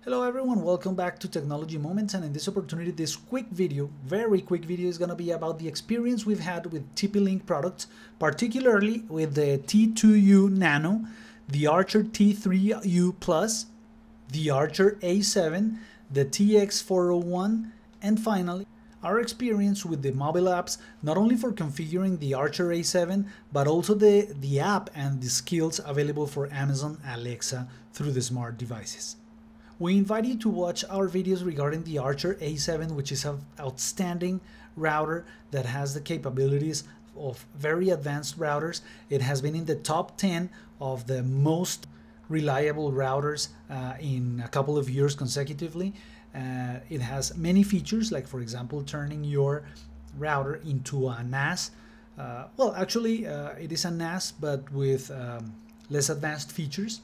Hello everyone, welcome back to Technology Moments, and in this opportunity, this quick video, very quick video, is going to be about the experience we've had with TP-Link products, particularly with the T2U Nano, the Archer T3U Plus, the Archer A7, the TX401, and finally, our experience with the mobile apps, not only for configuring the Archer A7, but also the app and the skills available for Amazon Alexa through the smart devices. We invite you to watch our videos regarding the Archer A7, which is an outstanding router that has the capabilities of very advanced routers. It has been in the top 10 of the most reliable routers in a couple of years consecutively. It has many features, like for example turning your router into a NAS. It is a NAS but with less advanced features.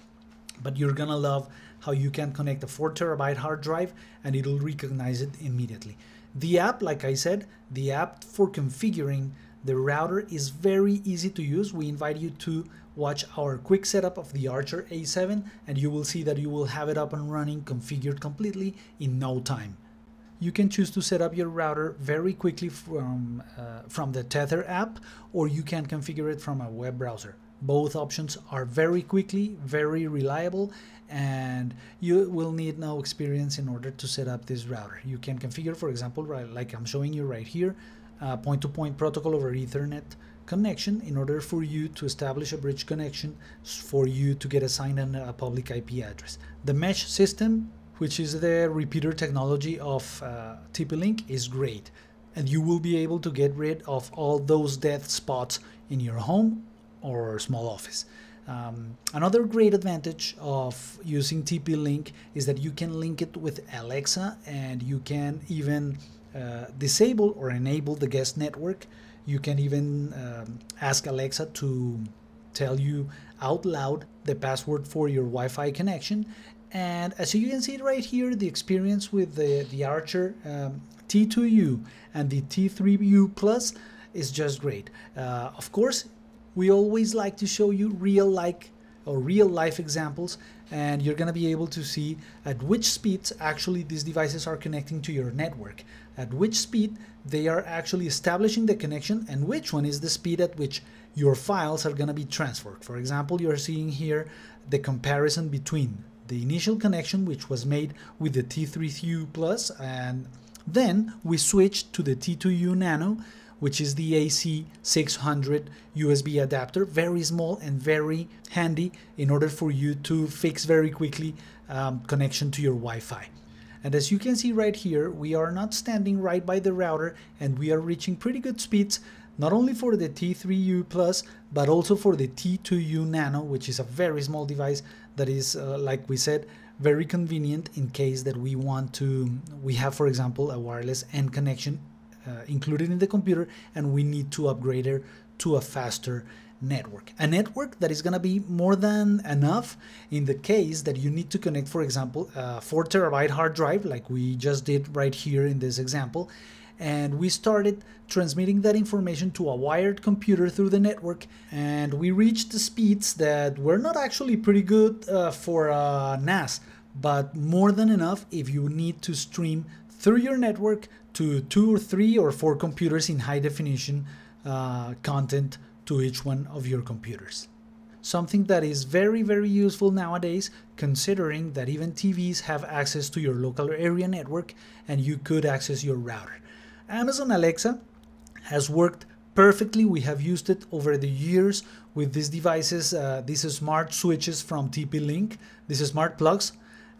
But you're gonna love how you can connect a 4 terabyte hard drive and it'll recognize it immediately. The app, like I said, the app for configuring the router is very easy to use. We invite you to watch our quick setup of the Archer A7 and you will see that you will have it up and running, configured completely in no time. You can choose to set up your router very quickly from the Tether app, or you can configure it from a web browser. Both options are very quickly, very reliable, and you will need no experience in order to set up this router. You can configure, for example, like I'm showing you right here, point-to-point protocol over Ethernet connection in order for you to establish a bridge connection for you to get assigned a public IP address. The mesh system, which is the repeater technology of TP-Link, is great, and you will be able to get rid of all those dead spots in your home or small office. Another great advantage of using TP-Link is that you can link it with Alexa, and you can even disable or enable the guest network. You can even ask Alexa to tell you out loud the password for your Wi-Fi connection. And as you can see right here, the experience with the Archer T2U and the T3U Plus is just great. Of course, we always like to show you real life examples, and you're going to be able to see at which speeds actually these devices are connecting to your network, at which speed they are actually establishing the connection, and which one is the speed at which your files are going to be transferred. For example, you're seeing here the comparison between the initial connection, which was made with the T3U Plus, and then we switched to the T2U Nano, which is the AC600 USB adapter, very small and very handy in order for you to fix very quickly connection to your Wi-Fi. And as you can see right here, we are not standing right by the router, and we are reaching pretty good speeds, not only for the T3U Plus, but also for the T2U Nano, which is a very small device that is, like we said, very convenient in case that we have, for example, a wireless end connection included in the computer, and we need to upgrade it to a faster network. A network that is going to be more than enough in the case that you need to connect, for example, a 4 terabyte hard drive, like we just did right here in this example, and we started transmitting that information to a wired computer through the network, and we reached the speeds that were not actually pretty good for a NAS, but more than enough if you need to stream through your network to 2 or 3 or 4 computers in high definition content to each one of your computers. Something that is very, very useful nowadays, considering that even TVs have access to your local area network and you could access your router. Amazon Alexa has worked perfectly. We have used it over the years with these devices, these smart switches from TP-Link, these smart plugs.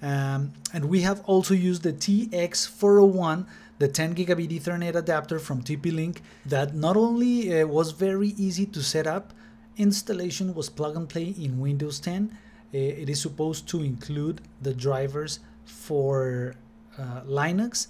And we have also used the TX401, the 10 gigabit Ethernet adapter from TP-Link, that not only was very easy to set up, installation was plug and play in Windows 10. It is supposed to include the drivers for Linux,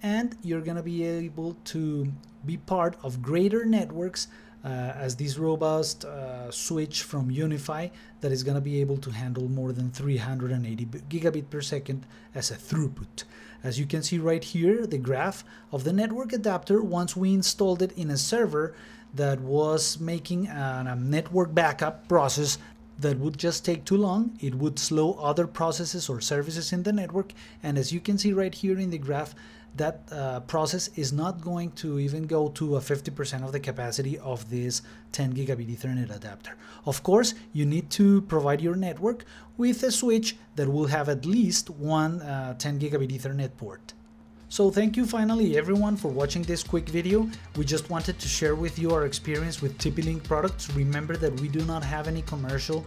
and you're going to be able to be part of greater networks as this robust switch from Unify that is going to be able to handle more than 380 gigabit per second as a throughput. As you can see right here, the graph of the network adapter once we installed it in a server that was making a network backup process that would just take too long. It would slow other processes or services in the network, and as you can see right here in the graph, that process is not going to even go to a 50% of the capacity of this 10 gigabit Ethernet adapter. Of course, you need to provide your network with a switch that will have at least one 10 gigabit Ethernet port. So thank you finally everyone for watching this quick video. We just wanted to share with you our experience with TP-Link products. Remember that we do not have any commercial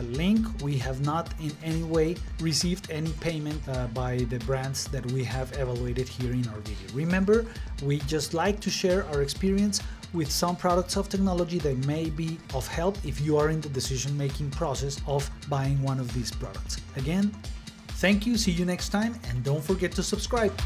link. We have not in any way received any payment by the brands that we have evaluated here in our video. Remember, we just like to share our experience with some products of technology that may be of help if you are in the decision-making process of buying one of these products. Again, thank you, see you next time, and don't forget to subscribe.